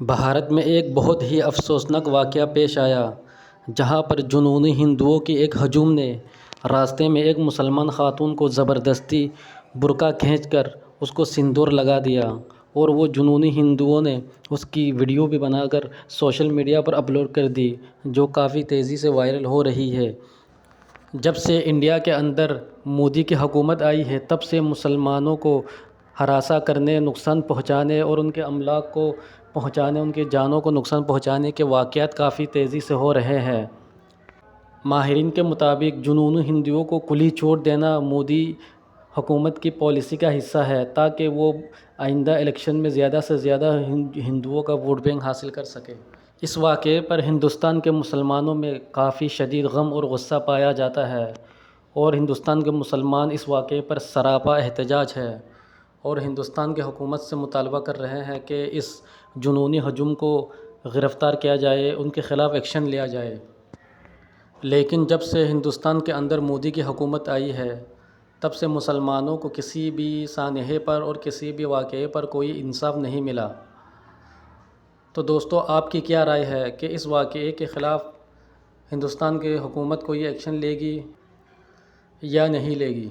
بھارت میں ایک بہت ہی افسوسناک واقعہ پیش آیا جہاں پر جنونی ہندوؤں کی ایک ہجوم نے راستے میں ایک مسلمان خاتون کو زبردستی برقع کھینچ کر اس کو سندور لگا دیا، اور وہ جنونی ہندوؤں نے اس کی ویڈیو بھی بنا کر سوشل میڈیا پر اپلوڈ کر دی، جو کافی تیزی سے وائرل ہو رہی ہے۔ جب سے انڈیا کے اندر مودی کی حکومت آئی ہے، تب سے مسلمانوں کو ہراساں کرنے، نقصان پہنچانے اور ان کے املاک کو پہنچانے، ان کی جانوں کو نقصان پہنچانے کے واقعات کافی تیزی سے ہو رہے ہیں۔ ماہرین کے مطابق جنونی ہندوؤں کو کھلی چھوٹ دینا مودی حکومت کی پالیسی کا حصہ ہے، تاکہ وہ آئندہ الیکشن میں زیادہ سے زیادہ ہندوؤں کا ووٹ بینک حاصل کر سکے۔ اس واقعے پر ہندوستان کے مسلمانوں میں کافی شدید غم اور غصہ پایا جاتا ہے، اور ہندوستان کے مسلمان اس واقعے پر سراپا احتجاج ہے اور ہندوستان کی حکومت سے مطالبہ کر رہے ہیں کہ اس جنونی ہجوم کو گرفتار کیا جائے، ان کے خلاف ایکشن لیا جائے۔ لیکن جب سے ہندوستان کے اندر مودی کی حکومت آئی ہے، تب سے مسلمانوں کو کسی بھی سانحے پر اور کسی بھی واقعے پر کوئی انصاف نہیں ملا۔ تو دوستو، آپ کی کیا رائے ہے کہ اس واقعے کے خلاف ہندوستان کی حکومت کوئی ایکشن لے گی یا نہیں لے گی؟